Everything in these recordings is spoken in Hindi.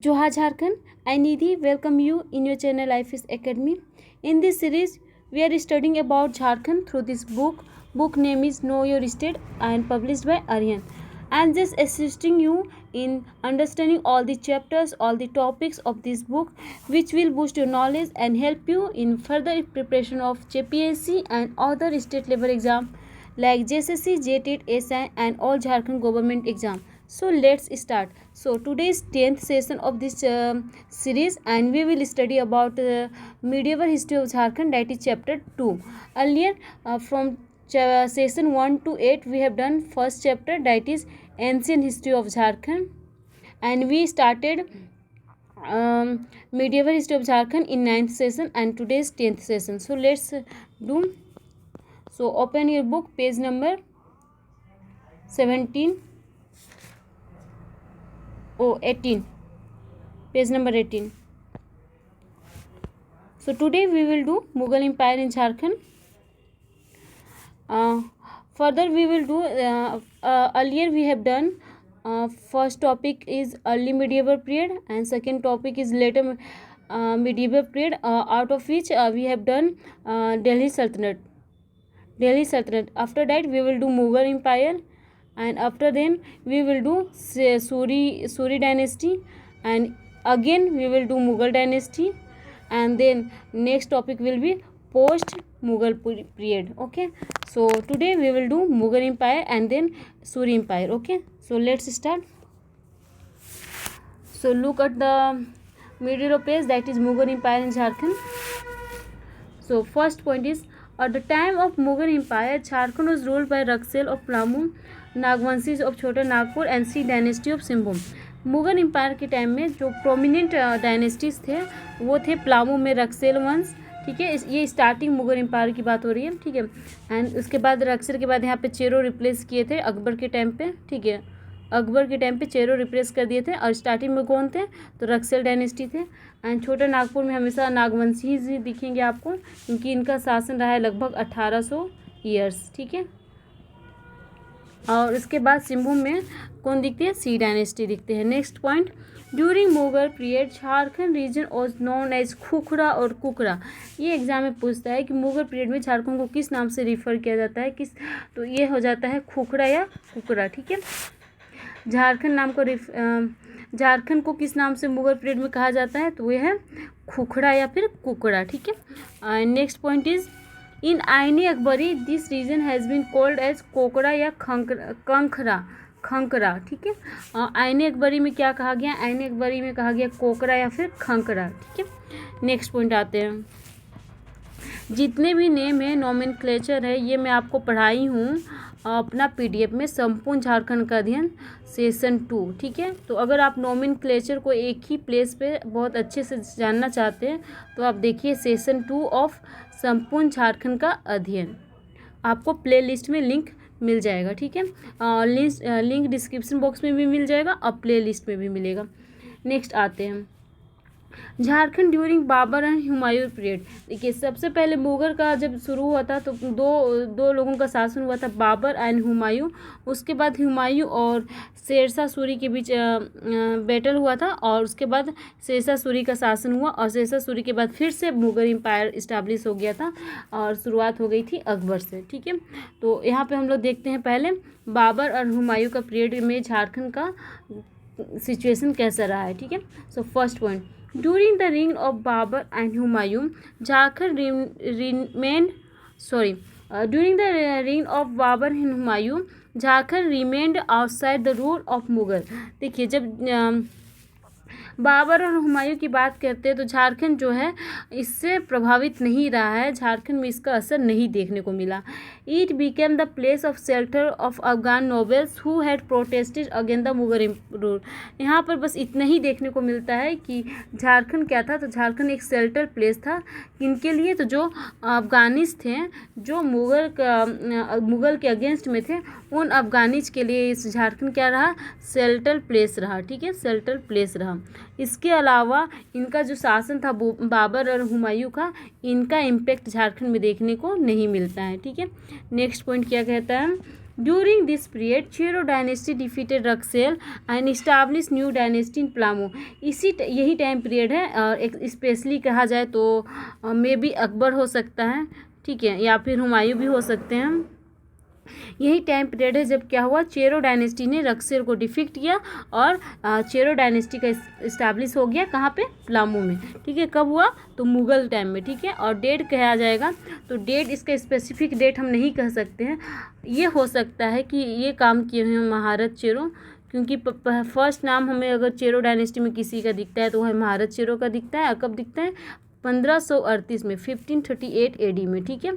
Johar Jharkhand, I Nidhi welcome you in your channel Life is Academy. In this series, we are studying about Jharkhand through this book. Book name is Know Your State and published by Aryan. I am just assisting you in understanding all the chapters, all the topics of this book, which will boost your knowledge and help you in further preparation of JPSC and other state level exam like JSSC, JTET, SI and all Jharkhand government exam. So let's start. So today's 10th session of this series, and we will study about medieval history of Jharkhand, that is chapter 2. Earlier from session 1 to 8 we have done first chapter, that is ancient history of Jharkhand, and we started medieval history of Jharkhand in 9th session and today's 10th session. So let's do. So open your book, page number 17. 18, page number 18. So today we will do Mughal Empire in Jharkhand. Further we will do earlier we have done first topic is early medieval period and second topic is later medieval period, out of which we have done Delhi Sultanate. After that we will do Mughal Empire, and after then we will do Suri dynasty, and again we will do Mughal dynasty, and then next topic will be post Mughal period. Okay, so today we will do Mughal Empire and then Suri Empire. Okay, so let's start. So look at the middle of page, that is Mughal Empire in Jharkhand. So first point is, at the time of Mughal Empire, Jharkhand was ruled by Raksel of Plamu, Nagvanshis of Chota Nagpur and सी dynasty of Singhbhum. Mughal empire के टाइम में जो प्रोमिनेंट डायनेस्टीज थे वो थे प्लामू में रक्सेल वंश. ठीक है, ये स्टार्टिंग मुगल एम्पायर की बात हो रही है. ठीक है, एंड उसके बाद रक्सेल के बाद यहाँ पे चेरो रिप्लेस किए थे अकबर के टाइम पे. ठीक है, अकबर के टाइम पे चेरो रिप्लेस कर दिए थे, और स्टार्टिंग में कौन थे तो रक्सेल डायनेस्टी थे. एंड छोटा नागपुर में हमेशा नागवंशी ही दिखेंगे आपको, क्योंकि इनका शासन रहा है लगभग 1800 ईयर्स. ठीक है, और इसके बाद सिंहभूम में कौन दिखती है, सी डायनेस्टी दिखते हैं. Next point, during Mughal period Jharkhand region was known as Khukhra और कुकरा. ये एग्जाम में पूछता है कि मुगल पीरियड में झारखंड को किस नाम से रिफर किया जाता है, किस, तो ये हो जाता है खुखरा या कुकरा. ठीक है, झारखंड नाम को झारखंड को किस नाम से मुगल पीरियड में कहा जाता है, तो ये है खुखरा या फिर कुकरा. ठीक है, next point is, in Aine Akbari this region has been called as Kokra या खंकरा. ठीक है, आईने अकबरी में क्या कहा गया, आईने अकबरी में कहा गया कोकड़ा या फिर खंकरा. ठीक है, नेक्स्ट पॉइंट आते हैं. जितने भी नेम है, नोमेनक्लेचर है, ये मैं आपको पढ़ाई हूँ अपना PDF में, संपूर्ण झारखंड का अध्ययन सेशन 2. ठीक है, तो अगर आप नोमेनक्लेचर को एक ही प्लेस पे बहुत अच्छे से जानना चाहते हैं तो आप देखिए सेशन 2 ऑफ संपूर्ण झारखंड का अध्ययन, आपको प्ले लिस्ट में लिंक मिल जाएगा. ठीक है, लिंक डिस्क्रिप्शन बॉक्स में भी मिल जाएगा और प्ले लिस्ट में भी मिलेगा. नेक्स्ट आते हैं Jharkhand during Babar and Humayun period. देखिए, सबसे पहले मुगल का जब शुरू हुआ था तो दो लोगों का शासन हुआ था, बाबर एंड हुमायूं. उसके बाद हुमायूं और शेरशाह सूरी के बीच बैटल हुआ था, और उसके बाद शेरशाह सूरी का शासन हुआ, और शेरशाह सूरी के बाद फिर से मुगल एम्पायर इस्टेब्लिश हो गया था, और शुरुआत हो गई थी अकबर से. ठीक है, तो यहाँ पे हम लोग देखते हैं पहले बाबर और हुमायूं का पीरियड में झारखंड का सिचुएशन कैसा रहा है. ठीक है, so first point, during the reign of Babur and Humayun, Jharkhand during the reign of Babur and Humayun, Jharkhand remained outside the rule of Mughal. देखिए, जब बाबर और हुमायूं की बात करते हैं तो झारखंड जो है इससे प्रभावित नहीं रहा है, झारखंड में इसका असर नहीं देखने को मिला. It became the place of shelter of Afghan nobles who had protested against the Mughal rule. यहाँ पर बस इतना ही देखने को मिलता है कि झारखंड क्या था, तो झारखंड एक शेल्टर प्लेस था किनके लिए, तो जो अफगानिस थे, जो मुगल के अगेंस्ट में थे, उन अफगानिज के लिए इस झारखंड क्या रहा, शेल्टर प्लेस रहा. ठीक है, शेल्टर प्लेस रहा. इसके अलावा इनका जो शासन था बाबर और हुमायूं का, इनका इम्पैक्ट झारखंड में देखने को नहीं मिलता है. ठीक है, नेक्स्ट पॉइंट क्या कहता है, during this period Chero dynasty defeated Raksel and establish new dynasty in Palamu. यही टाइम पीरियड है, एक स्पेशली कहा जाए तो मे बी अकबर हो सकता है, ठीक है, या फिर हुमायूं भी हो सकते हैं। यही टाइम पीरियड है जब क्या हुआ, चेरो डायनेस्टी ने रक्सेल को डिफीट किया और चेरो डायनेस्टी का इस्टाब्लिश हो गया कहाँ पे, प्लामू में, ठीक है। कब हुआ, तो मुगल टाइम में, ठीक है। और डेट कहा जाएगा तो डेट, इसका स्पेसिफिक डेट हम नहीं कह सकते हैं। ये हो सकता है कि ये काम किए हुए महारत चेरो, क्योंकि फर्स्ट नाम हमें अगर चेरो डायनेस्टी में किसी का दिखता है तो वह महारत चेरो का दिखता है। और कब दिखता है, 1538 में, 1538 AD में, ठीक है।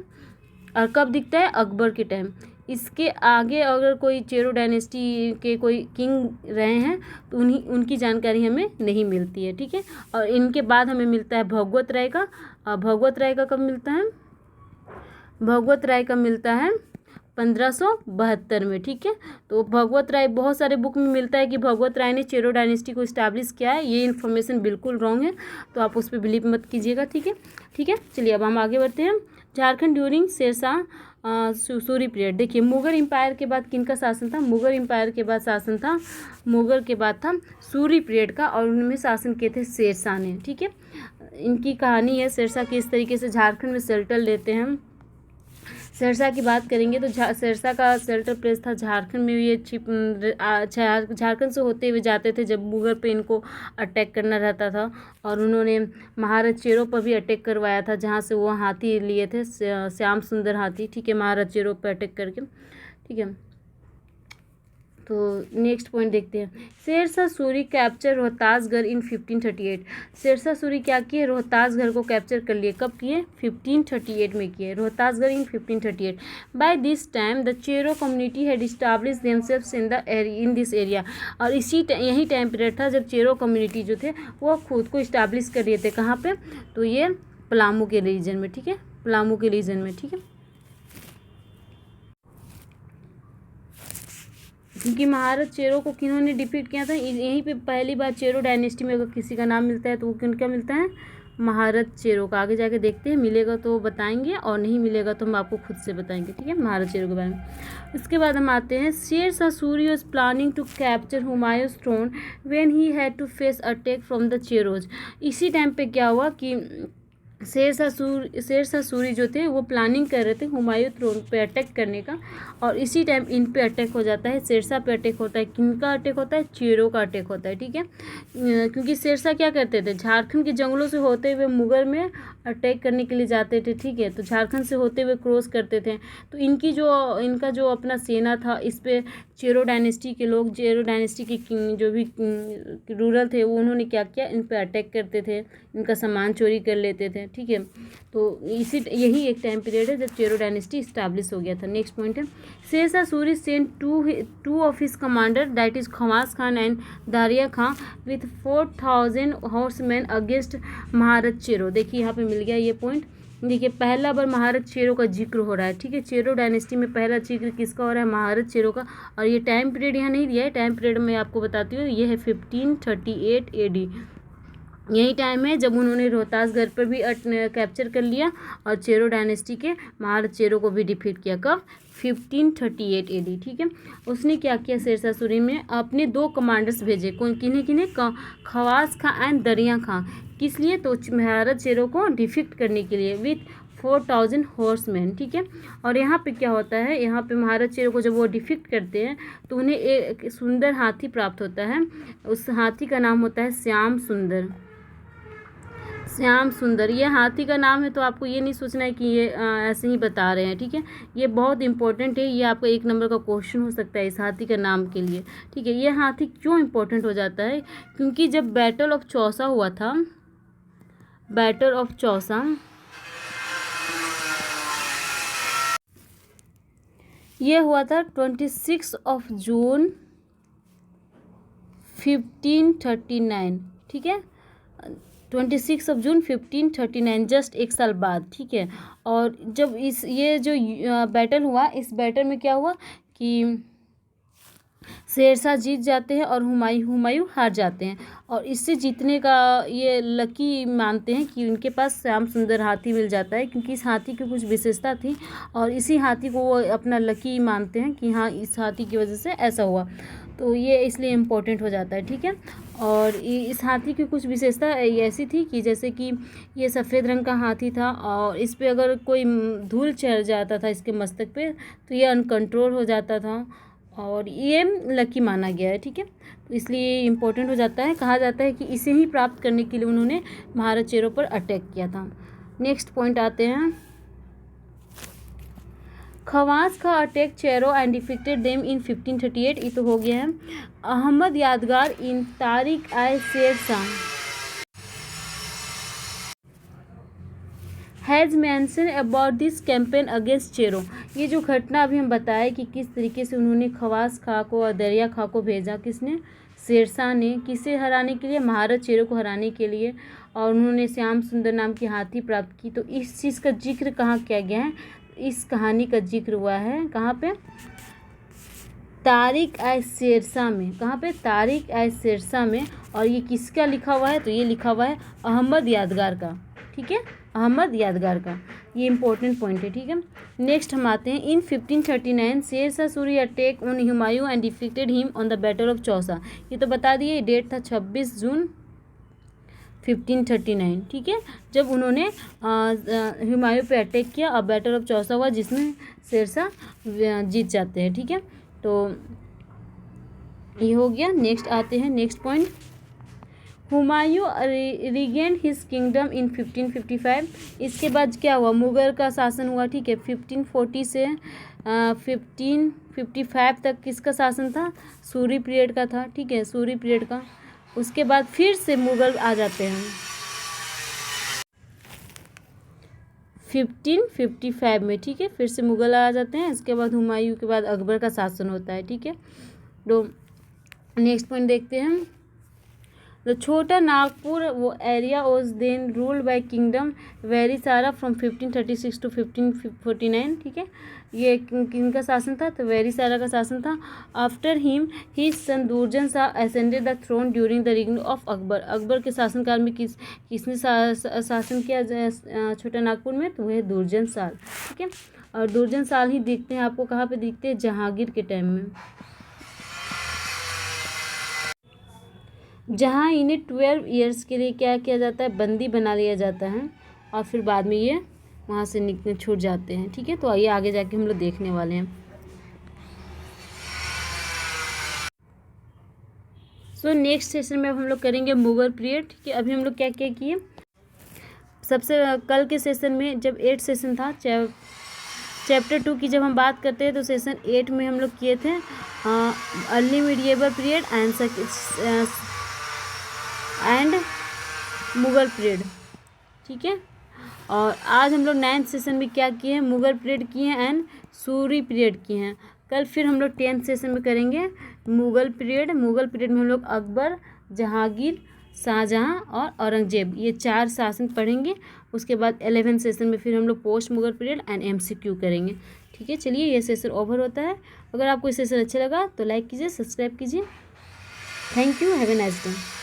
और कब दिखता है, अकबर के टाइम। इसके आगे अगर कोई चेरो डायनेस्टी के कोई किंग रहे हैं तो उनकी जानकारी हमें नहीं मिलती है, ठीक है। और इनके बाद हमें मिलता है भगवत राय का। भगवत राय का कब मिलता है, भगवत राय का मिलता है 1572 में, ठीक है। तो भगवत राय, बहुत सारे बुक में मिलता है कि भगवत राय ने चेरो डायनेस्टी को इस्टेब्लिश किया है। ये इन्फॉर्मेशन बिल्कुल रॉन्ग है, तो आप उस पर बिलीव मत कीजिएगा, ठीक है, ठीक है। चलिए अब हम आगे बढ़ते हैं। Jharkhand during Sher Shah Suri period. देखिए मुगल एम्पायर के बाद किनका शासन था, मुगल एम्पायर के बाद शासन था, मुगल के बाद था सूरी पीरियड का, और उनमें शासन किए थे शेरशाह ने, ठीक है। इनकी कहानी है शेरशाह किस तरीके से झारखंड में सेल्टर लेते हैं। शेरशाह की बात करेंगे तो शेरशाह का सेल्टर प्लेस था झारखंड में। ये झारखंड से होते हुए जाते थे जब मुगल पे इनको अटैक करना रहता था, और उन्होंने महाराज चेरो पर भी अटैक करवाया था, जहाँ से वो हाथी लिए थे, श्याम सुंदर हाथी, ठीक है, महाराज चेरो पर अटैक करके, ठीक है। तो नेक्स्ट पॉइंट देखते हैं। Shershah Suri capture Rohtasgarh in 1538। शेरशाह सूरी क्या किए, रोहतासगढ़ को कैप्चर कर लिए। कब किए, 1538 में किए, Rohtasgarh in 1538। By this time the Chero community had established themselves in this area. और यही टाइम पीरियड था जब चेरो कम्युनिटी जो थे वो खुद को इस्टाब्लिश कर लिए थे। कहाँ पे, तो ये पलामू के रीजन में, ठीक है, पलामू के रीजन में, ठीक है। क्योंकि महारत चेरो को किन्होंने डिफीट किया था, यहीं पे पहली बार चेरो डायनेस्टी में अगर किसी का नाम मिलता है तो वो किनका मिलता है, महारत चेरो का। आगे जाके देखते हैं, मिलेगा तो बताएंगे और नहीं मिलेगा तो हम आपको खुद से बताएंगे, ठीक है, महारत चेरो के बारे में। इसके बाद हम आते हैं। Shershah Suri was planning to capture Humayun's throne when he had to face attack from the Cheros. इसी टाइम पे क्या हुआ कि शेरशाह सूरी जो थे वो प्लानिंग कर रहे थे हुमायूं थ्रोन पे अटैक करने का, और इसी टाइम इन पे अटैक हो जाता है, शेरशाह पे अटैक होता है। किनका अटैक होता है, चेरो का अटैक होता है, ठीक है। क्योंकि शेरशाह क्या करते थे, झारखंड के जंगलों से होते हुए मुगल में अटैक करने के लिए जाते थे, ठीक है। तो झारखंड से होते हुए क्रॉस करते थे, तो इनका जो अपना सेना था, इस पे चेरो डायनेस्टी के लोग, चेरो डायनेस्टी के जो भी रूलर थे वो उन्होंने क्या किया, इन पे अटैक करते थे, इनका सामान चोरी कर लेते थे, ठीक है। तो यही एक टाइम पीरियड है जब चेरो डायनेस्टी इस्टेब्लिश हो गया था। नेक्स्ट पॉइंट है। Shershah Suri sent two of his commander that is Khawas Khan and Dariya Khan with 4000 horseman against Maharat Chero. देखिए यहाँ पे मिल गया ये पॉइंट। देखिए पहला बार महारत चेरो का जिक्र हो रहा है, ठीक है। चेरो डायनेस्टी में पहला जिक्र किसका हो रहा है, महारत चेरो का। और ये टाइम पीरियड यहाँ नहीं दिया है, टाइम पीरियड मैं आपको बताती हूँ, ये है 1538 AD। यही टाइम है जब उन्होंने रोहतासगढ़ पर भी कैप्चर कर लिया और चेरो डायनेस्टी के महारत चेरो को भी डिफीट किया। कब, 1538 AD, ठीक है। उसने क्या किया, शेरशाह सूरी में अपने 2 कमांडर्स भेजे, कौन, किन्हें, खवास खां एंड दरिया खां। किस लिए, तो महारत चेरो को डिफीट करने के लिए, विथ 4000 हॉर्समैन, ठीक है। और यहाँ पे क्या होता है, यहाँ पे महारत चेरो को जब वो डिफीट करते हैं तो उन्हें एक सुंदर हाथी प्राप्त होता है। उस हाथी का नाम होता है श्याम सुंदर। श्याम सुंदर, ये हाथी का नाम है, तो आपको ये नहीं सोचना है कि ये ऐसे ही बता रहे हैं, ठीक है। ये बहुत इंपॉर्टेंट है, ये आपका 1 नंबर का क्वेश्चन हो सकता है इस हाथी का नाम के लिए, ठीक है। ये हाथी क्यों इंपॉर्टेंट हो जाता है, क्योंकि जब बैटल ऑफ चौसा हुआ था, बैटल ऑफ चौसा, ये हुआ था 26 जून 1539, ठीक है, 26 जून 1539, जस्ट 1 साल बाद, ठीक है। और जब ये जो बैटल हुआ, इस बैटल में क्या हुआ कि शेरशाह जीत जाते हैं और हुमायूं हार जाते हैं। और इससे जीतने का ये लकी मानते हैं कि उनके पास श्याम सुंदर हाथी मिल जाता है, क्योंकि इस हाथी की कुछ विशेषता थी और इसी हाथी को वो अपना लकी मानते हैं कि हाँ इस हाथी की वजह से ऐसा हुआ, तो ये इसलिए इम्पोर्टेंट हो जाता है। ठीक है, और इस हाथी की कुछ विशेषता ऐसी थी कि जैसे कि ये सफ़ेद रंग का हाथी था और इस पे अगर कोई धूल चढ़ जाता था इसके मस्तक पे तो ये अनकंट्रोल हो जाता था और ये लकी माना गया है। ठीक है, तो इसलिए इम्पोर्टेंट हो जाता है। कहा जाता है कि इसे ही प्राप्त करने के लिए उन्होंने महाराज चेरो पर अटैक किया था। नेक्स्ट पॉइंट आते हैं, खवास का attack Chero and defeated them in 1538। ये तो हो गया है। अहमद यादगार इन Tarikh i Sher Shah has mentioned about this campaign against Chero. ये जो घटना अभी हम बताए कि किस तरीके से उन्होंने खवास खां को और दरिया खां को भेजा, किसने, शेरशाह ने, किसे हराने के लिए, महाराज चेरो को हराने के लिए, और उन्होंने श्याम सुंदर नाम की हाथी प्राप्त की। तो इस चीज़ का जिक्र कहाँ किया गया है, इस कहानी का जिक्र हुआ है कहाँ पे, तारिक आई शेरशाह में। कहाँ पे, तारिक आई शेरशाह में। और ये किसका लिखा हुआ है, तो ये लिखा हुआ है अहमद यादगार का। ठीक है, अहमद यादगार का, ये इंपॉर्टेंट पॉइंट है। ठीक है, नेक्स्ट हम आते हैं, in 1539 Sher Shah Suri attack on Humayun and defeated him on the battle of Chausa. ये तो बता दिए, डेट था 26 जून 1539। ठीक है, जब उन्होंने हुमायूं पे अटैक किया और बैटल ऑफ चौसा हुआ जिसमें शेरशाह जीत जाते हैं। ठीक है, तो ये हो गया। नेक्स्ट आते हैं, next point, Humayun regained his kingdom in 1555। इसके बाद क्या हुआ, मुगल का शासन हुआ। ठीक है, 1540 से 1555 तक किसका शासन था, सूरी पीरियड का था। ठीक है, सूरी पीरियड का। उसके बाद फिर से मुगल आ जाते हैं 1555 में। ठीक है, फिर से मुगल आ जाते हैं। इसके बाद हुमायूं के बाद अकबर का शासन होता है। ठीक है, तो नेक्स्ट पॉइंट देखते हैं, द छोटा नागपुर वो area was then ruled by kingdom very सारा फ्रॉम 1536 टू 1549। ठीक है, ये किनका शासन था, तो वेरी सारा का शासन था। After him he son Durjan Shah ascended the throne during the reign of Akbar. Akbar के शासनकाल में किसने शासन किया छोटा नागपुर में, तो वह दुर्जन साल। ठीक है, और दुर्जन साल ही दिखते हैं आपको कहाँ पे दिखते हैं, जहांगीर के टाइम में, जहाँ इन्हें 12 ईयर्स के लिए क्या किया जाता है, बंदी बना लिया जाता है और फिर बाद में ये वहाँ से निकले छूट जाते हैं। ठीक है, तो आइए आगे जाके हम लोग देखने वाले हैं। सो नेक्स्ट सेशन में अब हम लोग करेंगे मुगल पीरियड। ठीक है, अभी हम लोग क्या क्या किए, सबसे कल के सेशन में जब 8 सेशन था, चैप्टर 2 की जब हम बात करते हैं तो सेशन 8 में हम लोग किए थे early medieval period and Mughal period. ठीक है, और आज हम लोग 9th सेशन में क्या किए हैं, मुगल पीरियड किए हैं एंड सूरी पीरियड किए हैं। कल फिर हम लोग 10th सेशन में करेंगे मुगल पीरियड। मुगल पीरियड में हम लोग अकबर, जहांगीर, शाहजहां और औरंगजेब ये 4 शासन पढ़ेंगे। उसके बाद 11th सेशन में फिर हम लोग post Mughal period and MCQ करेंगे। ठीक है, चलिए ये सेशन ओवर होता है। अगर आपको ये सेशन अच्छा लगा तो लाइक कीजिए, सब्सक्राइब कीजिए। Thank you, have a nice day.